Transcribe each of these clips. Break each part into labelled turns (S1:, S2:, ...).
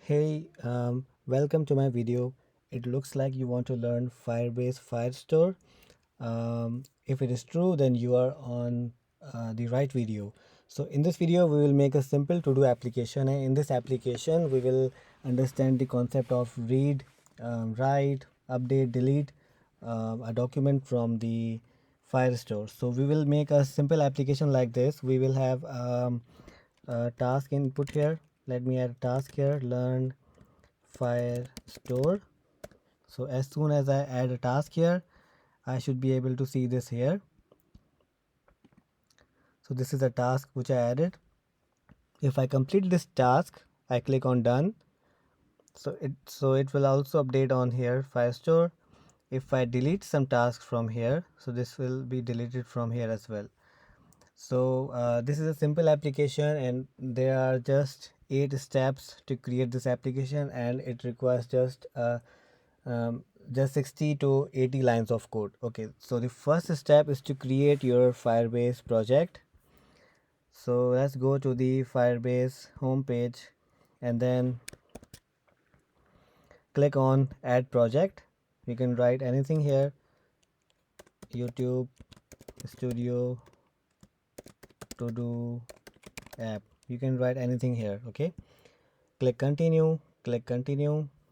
S1: Hey, welcome to my video. It looks like you want to learn Firebase Firestore. If it is true, then you are on the right video. So in this video, we will make a simple to-do application. And in this application, we will understand the concept of read, write, update, delete a document from the Firestore. So we will make a simple application like this. We will have a task input here. Let me add a task here, learn Firestore. So as soon as I add a task here, I should be able to see this here. So this is a task which I added. If I complete this task, I click on done. So it will also update on here Firestore. If I delete some tasks from here, so this will be deleted from here as well. So this is a simple application, and there are just 8 steps to create this application, and it requires just 60 to 80 lines of code. Okay, so the first step is to create your Firebase project. So let's go to the Firebase homepage and then click on add project. You can write anything here, YouTube Studio ToDo app. You can write anything here. Okay, click continue,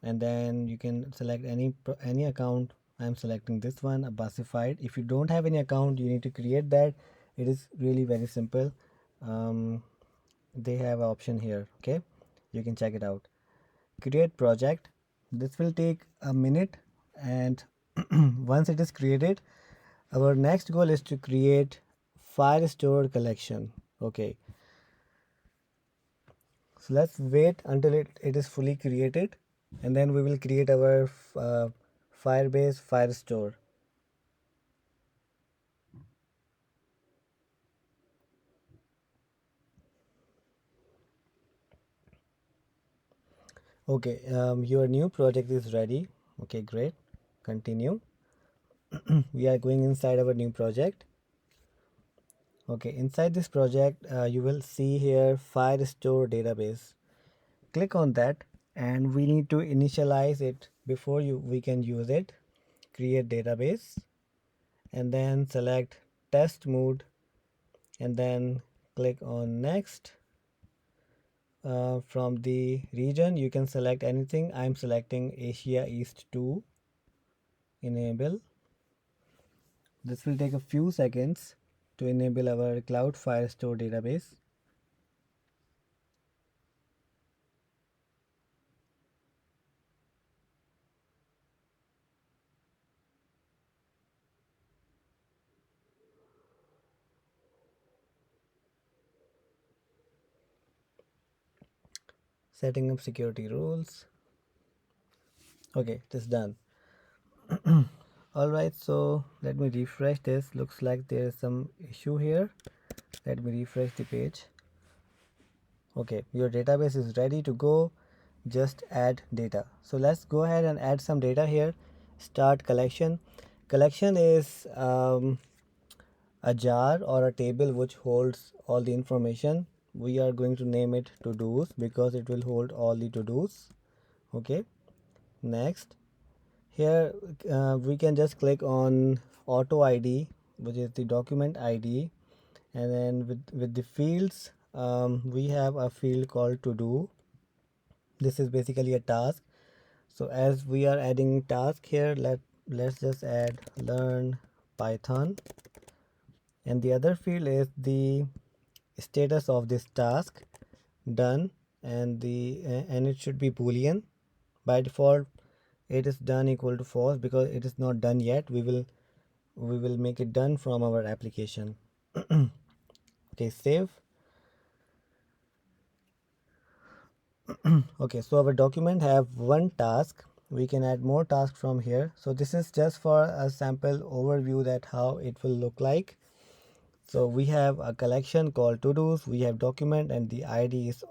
S1: and then you can select any account. I'm selecting this one, abbassified. If you don't have any account, you need to create that. It is really very simple. They have an option here. Okay, you can check it out. Create project. This will take a minute, and once it is created, our next goal is to create Firestore collection. Okay, so let's wait until it is fully created, and then we will create our Firebase Firestore. Okay, your new project is ready. Okay, great. Continue. We are going inside our new project. Okay, inside this project, you will see here Firestore database. Click on that, and we need to initialize it before we can use it. Create database, and then select test mode, and then click on next. From the region, you can select anything. I'm selecting Asia East 2. Enable. This will take a few seconds to enable our Cloud Firestore database. Setting up security rules. Okay, it is done. Alright, so let me refresh this. Looks like there is some issue here. Let me refresh the page. Okay, your database is ready to go. Just add data. So let's go ahead and add some data here. Start collection. Collection is a jar or a table which holds all the information. We are going to name it to-dos because it will hold all the to-dos. Okay, next. Here we can just click on auto ID, which is the document ID, and then with the fields, we have a field called to do. This is basically a task. So as we are adding task here, let's just add learn Python, and the other field is the status of this task, done, and it should be boolean. By default it is done equal to false because it is not done yet. We will make it done from our application. Okay, save. Okay, so our document have one task. We can add more tasks from here. So this is just for a sample overview that how it will look like. So we have a collection called to-dos, we have document, and the ID is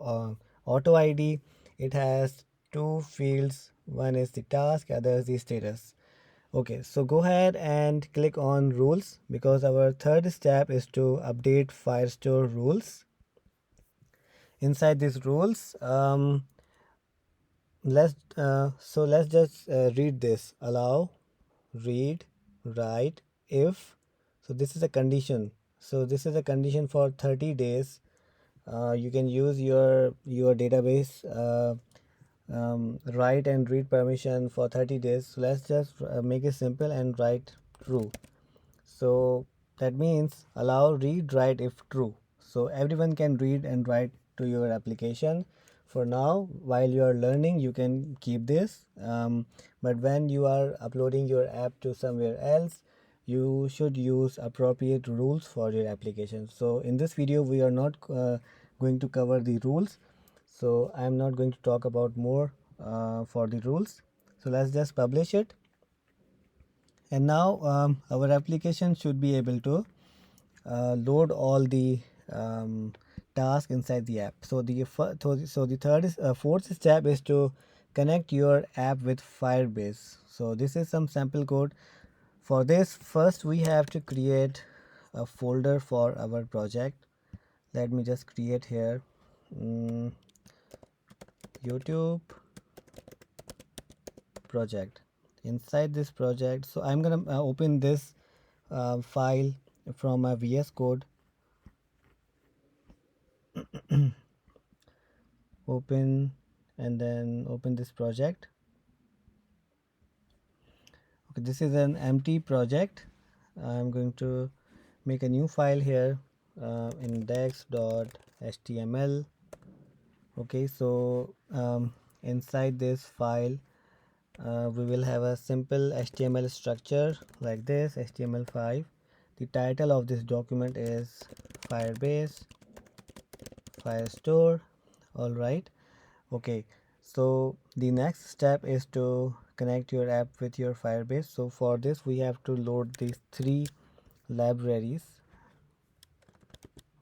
S1: auto ID. It has two fields, one is the task, other is the status. Okay, so go ahead and click on rules because our third step is to update Firestore rules. Inside these rules, let's just read this. Allow, read, write, if. So this is a condition. So this is a condition for 30 days. You can use your database write and read permission for 30 days. So let's just make it simple and write true. So that means allow read write if true. So everyone can read and write to your application. For now, while you are learning, you can keep this. But when you are uploading your app to somewhere else, you should use appropriate rules for your application. So in this video, we are not going to cover the rules. So I'm not going to talk about more for the rules. So let's just publish it. And now our application should be able to load all the tasks inside the app. So the fourth step is to connect your app with Firebase. So this is some sample code. For this, first we have to create a folder for our project. Let me just create here YouTube project. Inside this project, so I'm gonna open this file from my VS Code. Open, and then open this project. Okay, this is an empty project. I'm going to make a new file here, index.html. Okay, so inside this file we will have a simple HTML structure like this, HTML5. The title of this document is Firebase Firestore. All right. Okay, so the next step is to connect your app with your Firebase. So for this we have to load these three libraries.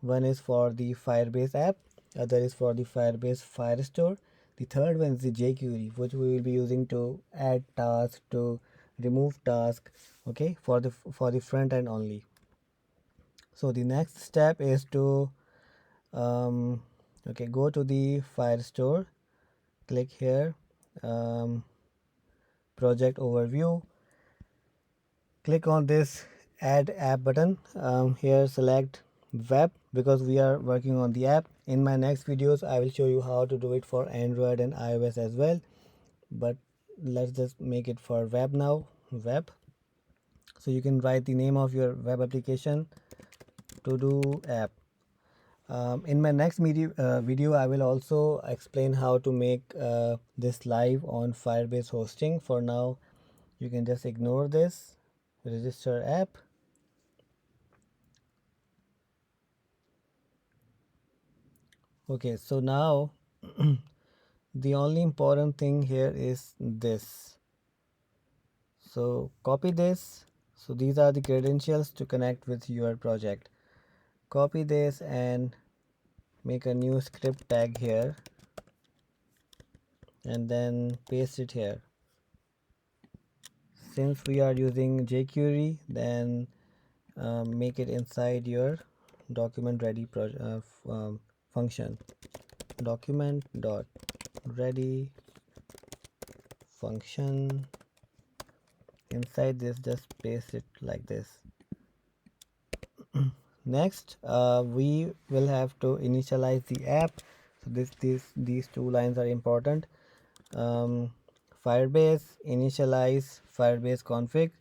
S1: One is for the Firebase app, other is for the Firebase Firestore. The third one is the jQuery, which we will be using to add tasks, to remove tasks, okay, for the front end only. So the next step is to okay, go to the Firestore, click here, project overview, click on this add app button. Here select web, because we are working on the app. In my next videos I will show you how to do it for Android and iOS as well, but let's just make it for web now. Web. So you can write the name of your web application, ToDo app. In my next video I will also explain how to make this live on Firebase hosting. For now you can just ignore this. Register app. Okay, so now the only important thing here is this. So copy this. So these are the credentials to connect with your project. Copy this and make a new script tag here, and then paste it here. Since we are using jQuery, then make it inside your document ready function. Document dot ready function. Inside this, just paste it like this. Next we will have to initialize the app. So these two lines are important. Firebase initialize Firebase config.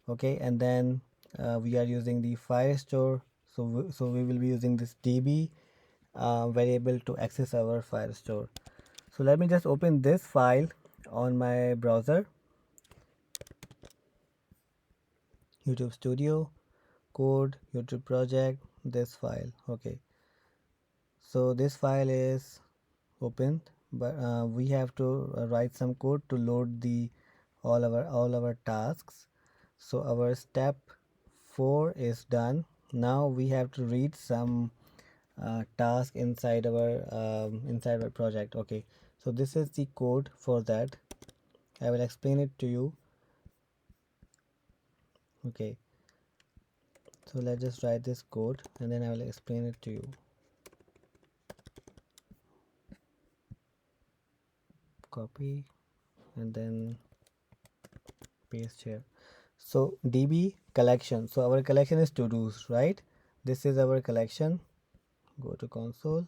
S1: Okay, and then we are using the Firestore, so we will be using this db variable to access our Firestore. So let me just open this file on my browser. YouTube Studio, code, YouTube project, this file. Okay, so this file is opened, but we have to write some code to load the all our tasks. So our step 4 is done. Now we have to read some task inside our project. Okay, so this is the code for that. I will explain it to you. Okay, so let's just write this code and then I will explain it to you. copy and then paste here. So db collection, so our collection is to-dos, right? This is our collection. Go to console,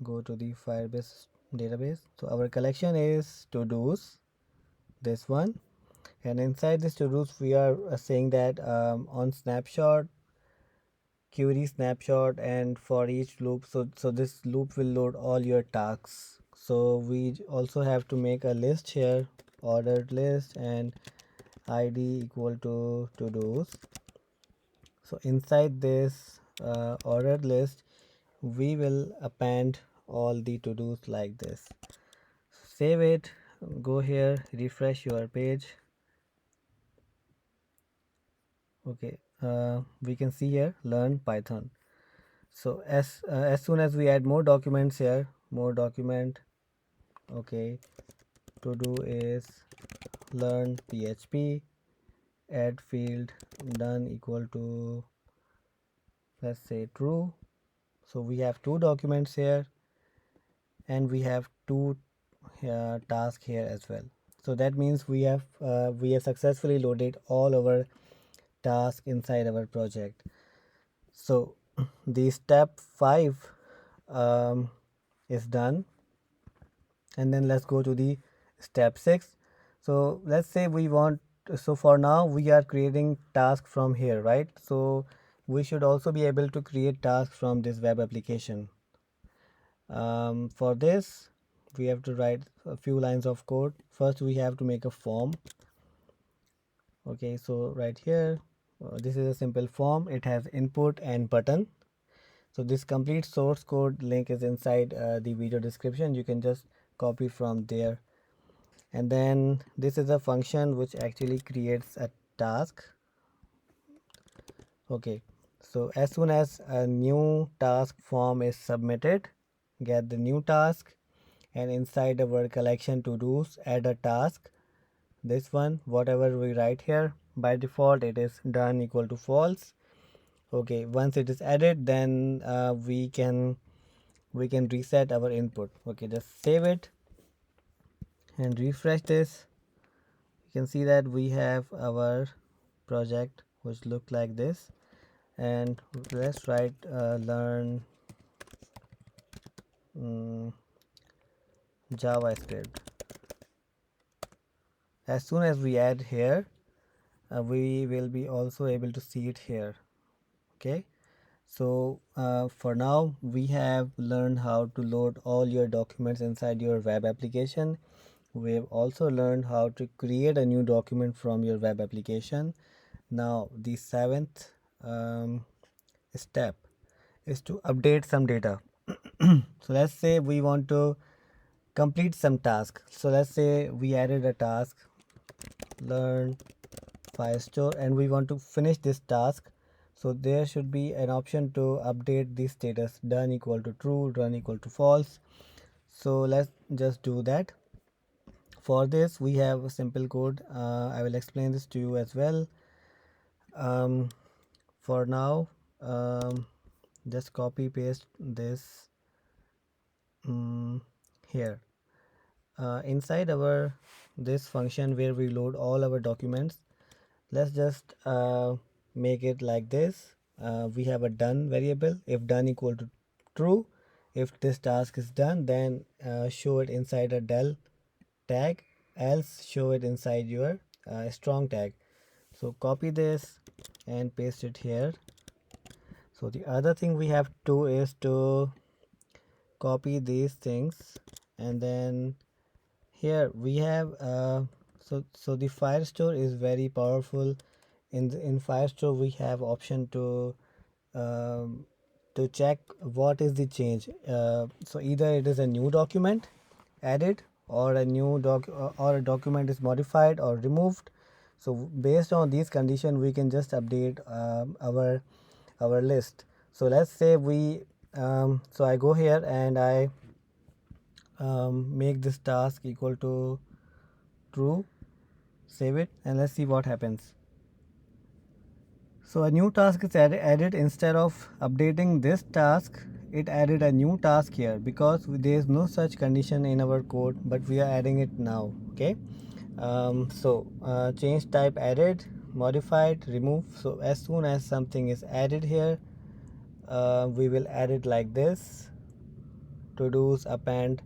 S1: go to the Firebase database. So our collection is to-dos, this one, and inside this to-dos we are saying that on snapshot, query snapshot, and for each loop, so this loop will load all your tasks. So we also have to make a list here, ordered list, and id equal to to-dos. So inside this ordered list we will append all the to-dos like this. Save it, go here, refresh your page. Okay, we can see here learn Python. So as soon as we add more documents here, more document, okay, to do is learn PHP, add field done equal to, let's say, true. So we have two documents here and we have two tasks here as well. So that means we have successfully loaded all our tasks inside our project. So the step 5 is done, and then let's go to the step 6. So let's say we want, so for now we are creating tasks from here, right? So we should also be able to create tasks from this web application. For this we have to write a few lines of code. First we have to make a form. Okay, so right here, this is a simple form. It has input and button. So this complete source code link is inside the video description. You can just copy from there. And then this is a function which actually creates a task. Okay, so as soon as a new task form is submitted, get the new task, and inside our collection to do's add a task. This one, whatever we write here, by default it is done equal to false. Okay, once it is added, then we can reset our input. Okay, just save it and refresh this. You can see that we have our project which look like this, and let's write learn JavaScript. As soon as we add here, we will be also able to see it here. Okay, so for now we have learned how to load all your documents inside your web application. We have also learned how to create a new document from your web application. Now the 7th step is to update some data. So let's say we want to complete some task. So let's say we added a task, learn Firestore, and we want to finish this task. So there should be an option to update the status, done equal to true, done equal to false. So let's just do that. For this we have a simple code. I will explain this to you as well. For now, just copy paste this here inside our this function where we load all our documents. Let's just make it like this. We have a done variable. If done equal to true, if this task is done, then show it inside a del tag, else show it inside your strong tag. So copy this and paste it here. So the other thing we have to do is to copy these things, and then here we have so the Firestore is very powerful. In Firestore we have option to check what is the change. So either it is a new document added, or a new or a document is modified or removed. So based on these conditions we can just update our list. So let's say we so I go here and I make this task equal to true, save it, and let's see what happens. So a new task is added. Instead of updating this task, it added a new task here because there is no such condition in our code, but we are adding it now. Okay. Change type added, modified, remove. So as soon as something is added here, we will add it like this. To do's append.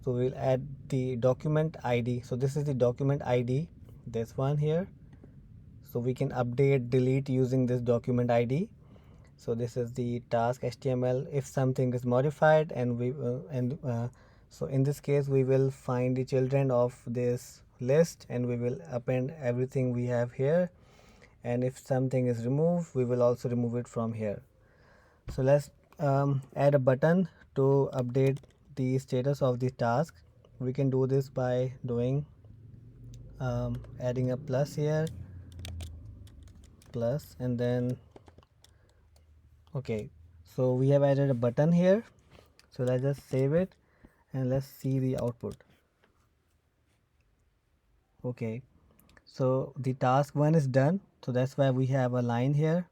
S1: So we'll add the document ID. So this is the document ID, this one here. So we can update, delete using this document ID. So this is the task HTML. If something is modified, so in this case we will find the children of this list and we will append everything we have here. And if something is removed, we will also remove it from here. So let's add a button to update the status of the task. We can do this by doing adding a plus here, plus, and then okay, so we have added a button here. So let's just save it and let's see the output. Okay, so the task 1 is done, so that's why we have a line here.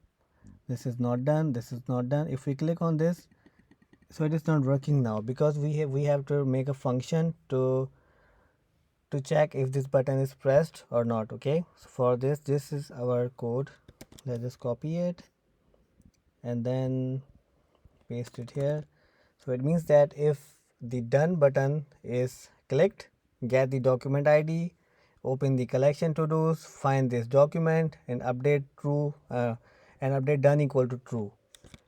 S1: This is not done, this is not done. If we click on this, so it is not working now because we have to make a function to check if this button is pressed or not. Okay, so for this is our code. Let's just copy it and then paste it here. So it means that if the done button is clicked, get the document ID, open the collection to do's, find this document and update true and update done equal to true.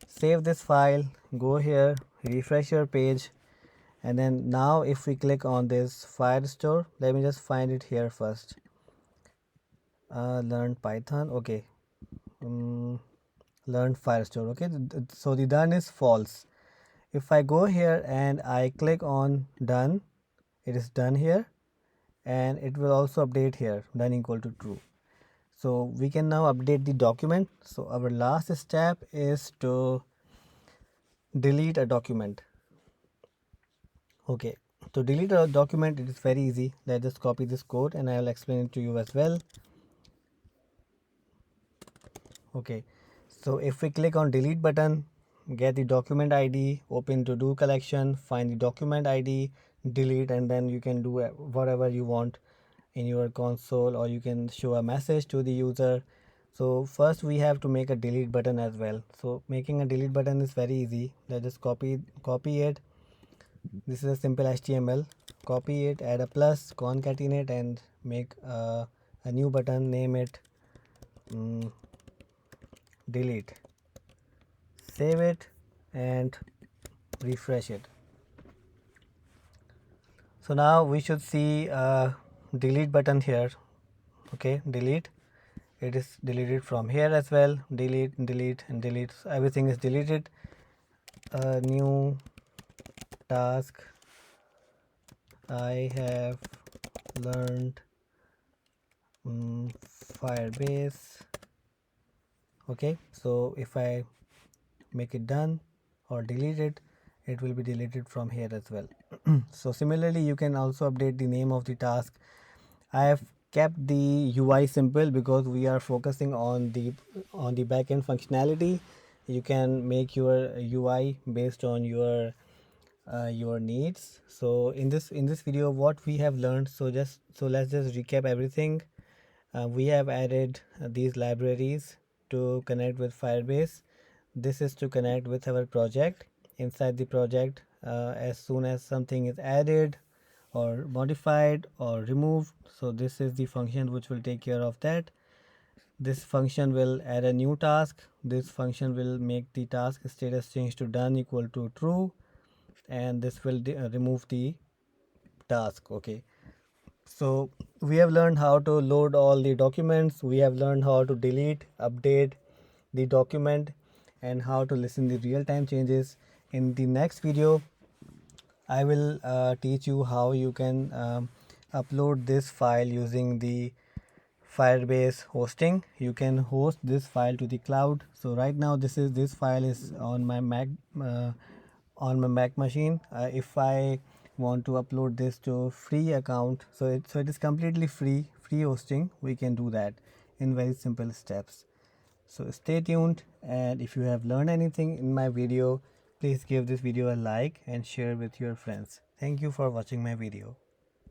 S1: Save this file, go here, refresh your page, and then now if we click on this Firestore, let me just find it here first. Learn Python. Okay, learn Firestore. Okay, so the done is false. If I go here and I click on done, it is done here and it will also update here, done equal to true. So we can now update the document. So our last step is to delete a document. Okay, to delete a document, it is very easy. Let's just copy this code and I will explain it to you as well. Okay, so if we click on delete button, get the document ID, open to do collection, find the document ID, delete, and then you can do whatever you want in your console, or you can show a message to the user. So first we have to make a delete button as well. So making a delete button is very easy. Let's just copy it. This is a simple HTML. Copy it, add a plus, concatenate, and make a new button. Name it delete. Save it and refresh it. So now we should see a delete button here. Okay, delete. It is deleted from here as well. Delete, delete, and delete. So everything is deleted. A new task. I have learned Firebase. Okay, so if I make it done or delete it, it will be deleted from here as well. So similarly, you can also update the name of the task. I have kept the UI simple because we are focusing on the backend functionality. You can make your UI based on your needs. So in this video, what we have learned, so let's just recap everything. We have added these libraries to connect with Firebase. This is to connect with our project. Inside the project, as soon as something is added or modified or removed, so this is the function which will take care of that. This function will add a new task. This function will make the task status change to done equal to true, and this will remove the task. Okay, so we have learned how to load all the documents. We have learned how to delete, update the document, and how to listen the real-time changes. In the next video, I will teach you how you can upload this file using the Firebase hosting. You can host this file to the cloud. So right now this file is on my Mac machine. If I want to upload this to free account, so it is completely free hosting. We can do that in very simple steps. So stay tuned, and if you have learned anything in my video, please give this video a like and share with your friends. Thank you for watching my video.